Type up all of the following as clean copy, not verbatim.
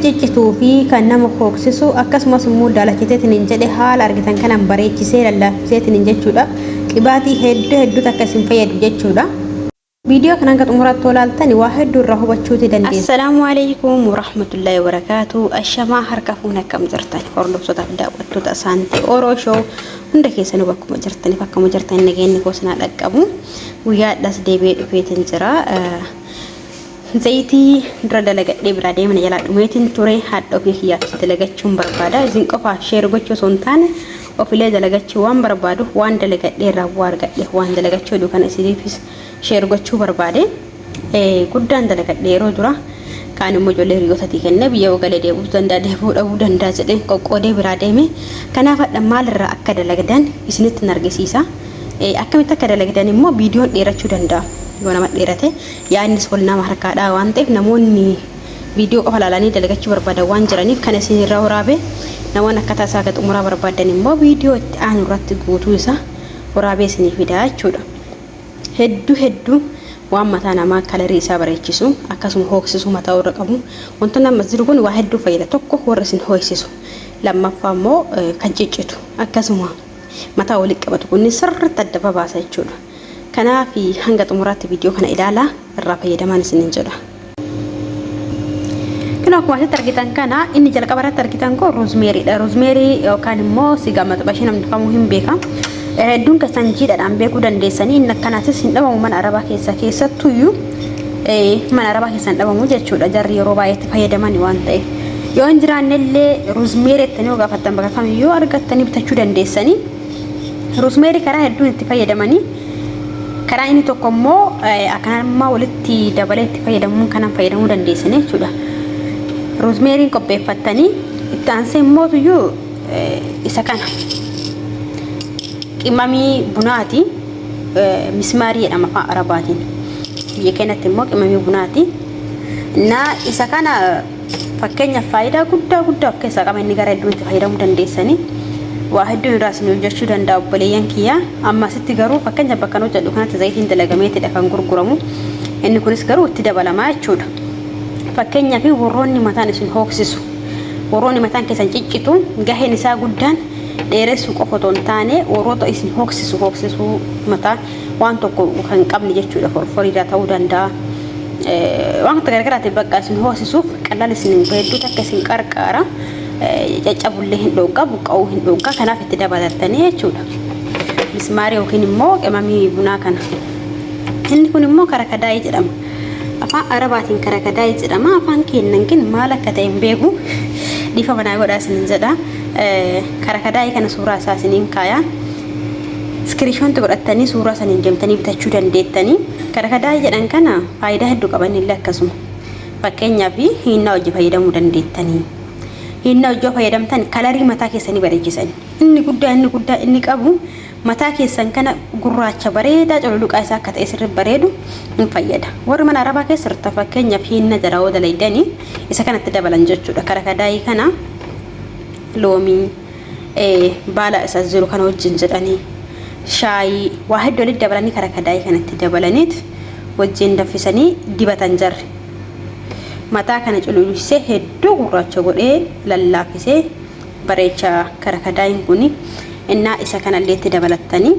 ciccituu fi kan nama hooksisu akkasumas immoo daalachiteetiin hin jedhe haala argitan kanaan bareechisee lallaaffiseetiin jechuudha. Qibaatii hedduu akkasiin fayyadu jechuudha. Video kan hanga xumuraatti tolaaltani waa hedduu irraa hubachuuti dandeessu. Assalaamu alaykum warahmatullahi wabarakatuh. Ashamaa harka fuuna akkam jirtan hordoftoota fi daawwattoota Saantii Oromoo Show hunda keessan bakkuma jirtaniif akkuma jirtan nageenyi koosnaa dhaqqabu. Guyyaadhaas deebi'ee dhufeetiin jira. Zayitii dura dalagadhee biraa deemna jalaa dhumeetiin ture haadha ofii kiyyaatti dalagachuun barbaada. Isin qofaaf sheer gochuu osoo hin taane ofilee dalagachuu waan barbaadu waan dalagadhee irraa waa argadhe waan dalagachuu hedduu kana isiniifis sheer gochuu barbaade. Guddaan dalagadhee yeroo dura kaan immoo ijoollee hiriyootatii kennee biyya ogalee deebi'uu danda'a deebi'uu dhabuu danda'a jedheen qoqqoodee biraa deeme. Kanaaf hadha maalirraa akka dalagdan isinitti argisiisa. Akkamitti akka dalagdan immoo viidiyoon dheerachuu danda'a. Yoo nama dheerate yaadnis wal nama harkaadhaa waan ta'eef namoonni viidiyoo qofa ilaalanii dalagachuu barbaadan waan jiraniif kan isin irraa waraabee namoonni akka tasaa akka xumuraa barbaadan immoo viidiyoo itti aanu irratti guutuu isaa waraabee isiniif fidaa jechuudha. Hedduu waan mataa namaa kalarii isaa bareechisu akkasuma hooksisu mataa warra qabu wantoonni nama jiru kun waa hedduu fayyada. Tokko warra isin hooksisu, lammaffaa immoo kan ciccitu akkasuma mataa walitti qabatu kun sirriitti adda babaasa jechuudha. Kanaaf hanga xumuraatti viidiyoo kana ilaalaa irraa fayyadamaa isiniin jedha. Kana akkuma asitti argitan kana inni jalqaba irratti argitan kun roozmeeriidha. Roozmeerii yookaan immoo sigaa maxxanfamee namni kamuu hin beeka. Hedduun keessan jiidhaadhaan beekuu dandeessanii inni akkanaatis hin dhabamu mana arabaa keessattuyyuu mana arabaa keessa hin dhabamu jechuudha. Jarri yeroo baay'eetti fayyadaman waan ta'eef yoo hin jiraannellee roozmeerii ittanii yoo gaafattan bakka kamiyyuu argattanii bitachuu dandeessanii. Roozmeerii karaa hedduun itti fayyadamanii karaa inni tokko immoo akkanuma walitti dabalee itti fayyadamuun kanan fayyadamuu dandeessanii jechuudha. Roozmeeriin qopheeffattanii itti aansee immoo tuyyuu isa kana qimamii bunaati mismaarii jedhama afaan arabaatiin. Biyya keenyatti immoo qimamii bunaati. Isa kana fakkeenyaaf faayidaa guddaa of keessaa qaba. Inni gara hedduun itti fayyadamuu dandeessanii. Waa hedduu irraa isin hojjechuu danda'a obboleeyyan kiyyaa. Amma asitti garuu fakkeenyaaf bakka nuti jedhu kanatti zayitiin dalagameetidha kan gurguramu. Inni kunis garuu itti dabalamaa jechuudha. Fakkeenyaaf warroonni mataan isin hooksisu, warroonni mataan keessan ciccitu gaheen isaa guddaan dheeressuu qofa otoo hin taane warroota isin hooksisu mataa waan tokko kan qabne jechuudha. Forforiidhaa ta'uu danda'a. Waan garagaraatti bakka isin hooksisuuf qal'aan isin hedduu takka isin qarqaara. Caccabullee hin dhooqa, buqqa'uu hin dhooqa. Kanaaf itti dabalattanii jechuudha. Mismaarii yookiin immoo qimamii bunaa kana. Inni kun immoo karakadaayii jedhama. Afaan arabaatiin karakadaayii jedhama. Afaan keenyan maal akka ta'e hin beeku. Dhiifa manaa godhaa isiniin jedha. Karakadaayii kana suuraa isaa isiniin kaayaa. Iskiriishoonti godhattanii suuraa saniin deemtanii bitachuu dandeettanii. Karakadaayii jedhan kana faayidaa hedduu qabanillee akkasuma. Fakkeenyaaf hinnaa hojii fayyadamuu dandeettanii. Hinnaa hojii fayyadamtan kalarii mataa keessanii bareechisan. Inni guddaa inni qabu mataa keessan kana gurraacha bareedaa cululuqaa isaa akka ta'e sirrii bareedu hin fayyada. Warri mana arabaa keessatti fakkeenyaaf hinna jaraawoo dalaydanii isa kanatti dabalan jechuudha. Karakadaayii kana loomii baala isa jiru kana wajjin jedhanii shaayii waa hedduu walitti dabalanii karakadaayii kanatti dabalaniit wajjin danfisanii dibatan jarri. Mataa kana cululusee hedduu gurraacha godhee lallaafisee bareecha karakadaayin kuni innaa isa kanallee itti dabalattanii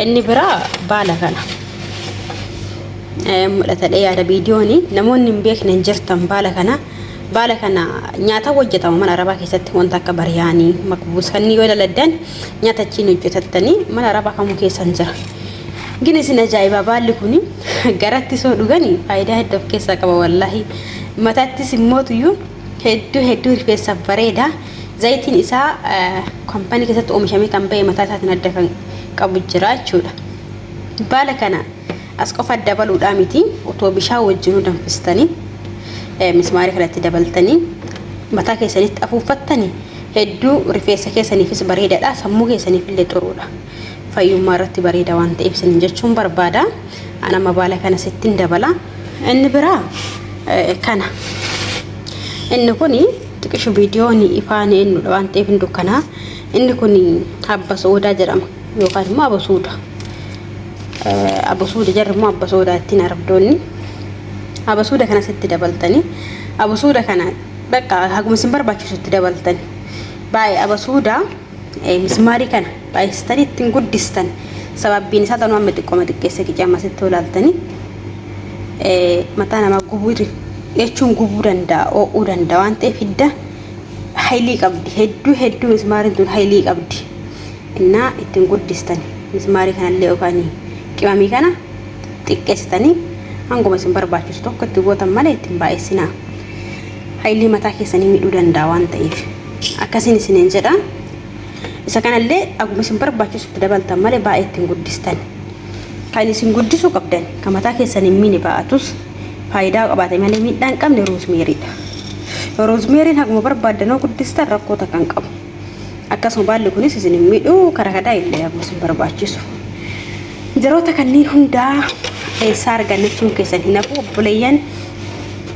inni biraa baala kana mul'atadhee yaada viidiyooni namoonni hin beekne jirtan baala kana nyaata hojjetamu mana arabaa keessatti wanta akka bariyaanii makbuus kanneen yoo daladdan nyaata achiin hojjetattanii mana arabaa kamuu keessan jira. Gini isin ajaa'iba baalli kuni garatti soo dhuganii faayidaa hedduu of keessaa qaba wallahi. Mataattis immoo tuyyuu hedduu rifeensaaf bareeda. Zayitiin isaa kaampanii keessatti oomishamee kan ba'e mataa isaatiin adda kan qabu jira jechuudha. Baala kana as qofa dabaluudhaa miti otoo bishaan wajjinuu danfistanii mismaarii kanatti dabaltanii mataa keessanitti afuuffattanii hedduu rifeensa keessaniifis bareedaadha. Sammuu keessaniifillee xuruudha. Fayyummaa irratti bareeda waan ta'eef isin jechuun barbaada. Anama baala kana sittiin dabala. Inni biraa kana. Inni kuni xiqqishu viidiyoon ifaan eenyudha waan ta'eef hin dukkana. Inni kuni abba soodaa jedhama yookaan immoo abasuuda. Abasuuda jarri immoo abba soodaa ittiin arabdoonni. Abasuuda kana sitti dabaltanii abasuuda kana bakka haguma isin barbaachisutti dabaltan baay'ee abasuuda mismaarii kana baay'istanii ittiin guddistan sababbiin isaa tanuu amma xiqqooma xiqqeessa qicama sitti olaaltanii mataa nama gubuu jechuun gubuu danda'a oo'uu danda'a waan ta'eef hidda haylii qabdi hedduu mismaariin tun haylii qabdi innaa ittiin guddistan mismaarii kanallee yookaan qimamii kana xiqqeessitanii hanguma isin barbaachisu tokko itti gootan malee ittiin baay'issinaa haylii mataa keessanii miidhuu danda'a waan ta'eef akkasiin isiniin jedha isa kanallee akkuma isin barbaachisutti dabaltan malee baay'ee ittiin guddistan kan isin guddisuu qabdan kan mataa keessanii miini ba'atus faayidaa qabaate malee miidhaan qabne roosmeeriidha. Roosmeeriin haguma barbaadanoo guddistan rakkoota kan qabu akkasuma baalli kunis isin miidhuu karakadaa illee haguma isin barbaachisu yeroota kanneen hundaa eessaa argannachuun keessan hin hafu obboleeyyan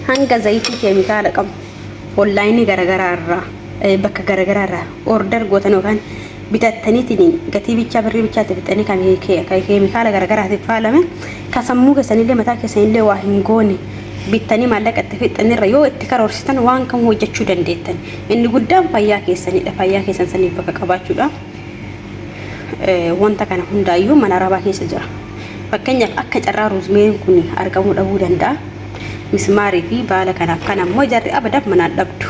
hanga zayitii keemikaala qabu onlaayinii garagaraa irraa bakka garagaraa irraa order gootan yookaan bitattaniitiin gatii bichaa birrii bichaatti fixanii kan keemikaala garagaraatiif faalame kasammuu keessanillee mataa keessanillee waa hin goone bittanii maallaqa itti fixanirra yoo itti karoorsitan waan kam hojjechuu dandeettan inni guddaan fayyaa keessanidha fayyaa keessan saniif bakka qabaachuudha wanta kana hundaayyuu mana arabaa keessa jira fakkeenyaaf akka carraa roosmeeriin kun argamuu dhabuu danda'a mismaarii fi baala kanaaf kan ammoo jarri abadaaf manaan dhabdu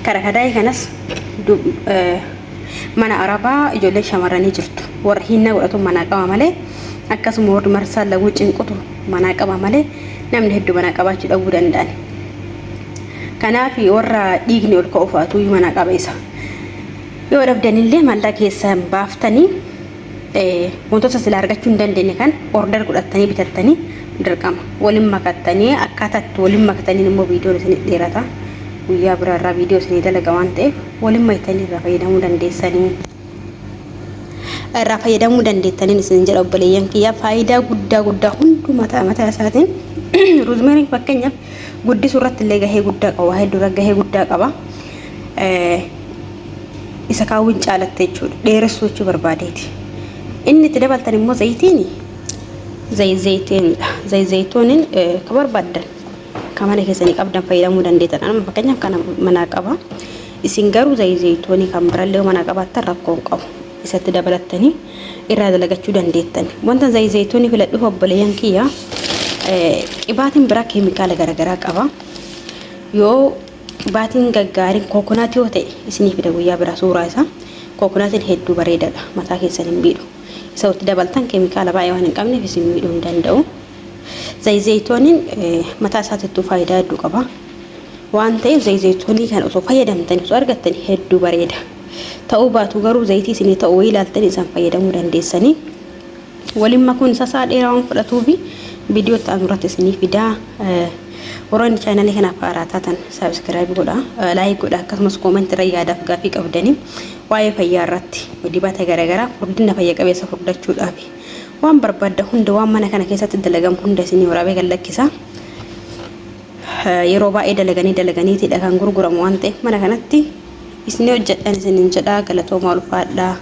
karakadaa'ii kanas mana arabaa ijoollee shamarranii jirtu warra hinna godhatu manaa qaba malee akkasuma warri marsaa laguu cinqutu manaa qaba malee namni hedduu manaa qabaachuu dhabuu danda'an kanaaf warra dhiigni ol ka'u fa'aatu manaa qaba isa yoo dhabdanillee maallaqa keessan baaftanii wantoota sila argachuu hin dandeenye kan order godhattanii bitattanii dirqama waliin makattanii akkaataatti waliin makatanii immoo viidiyoon isin dheerata guyyaa biraarraa viidiyoo isin dalaga waan ta'eef waliin makatanii irraa fayyadamuu dandeessanii irraa fayyadamuu dandeettaniin isin jedha obboleeyyan kiyyaa faayidaa guddaa hunduu mataa isaatiin roosmeeriin fakkeenyaaf guddisuu irratti illee gahee guddaa qaba hedduu gahee guddaa qaba isa kaawwin caalatte jechuudha dheeressuu jechuu barbaadeeti inni itti dabaltan immoo zayituuniin ka barbaadan ka mana keessanii qabdan fayyadamuu dandeettan amma fakkeenyaaf kana manaa qaba isin garuu zayituunii kan birallee manaa qabaattan rakkoo hin qabu isatti dabalattanii irraa dalagachuu dandeettan wanta zayituunii filadhuuf obboleeyyan kiyya qibaatiin biraa keemikaala garagaraa qaba yoo qibaatiin gaggaariin kookonaatii yoo ta'e isinii fida guyyaa biraa suuraa isaa kookonaatiin hedduu bareedaadha mataa keessan hin miidhu isa itti dabaltan keemikaala baay'ee waan hin qabneef isin miidhuu hin danda'u zayituuniin mataa isaatiittuu faayidaa hedduu qaba waan ta'eef zayituunii kana osoo fayyadamtanii osoo argattanii hedduu bareeda ta'uu baatu garuu zayitii isinii ta'uu ilaaltanii isaan fayyadamuu dandeessanii waliin makuun sasaa dheeraa waan fudhatuufi viidiyoo ta'an irratti isinii fidaa warroonni chaanalii kanaaf haaraa taatan saabskiraayib godha laayik godha akkasumas koomentii irra yaadaaf gaaffii qabdanii waa'ee fayyaa irratti dibata garagaraa furdina fayya qabeessa furdachuudhaaf waan barbaadda hunda waan mana kana keessatti dalagamu hunda isinii waraabee gallakkisa yeroo baay'ee dalaganiitidha kan gurguramu waan ta'eef mana kanatti isinii hojjedhan isiniin jedhaa galatoomaa ulfaadhaa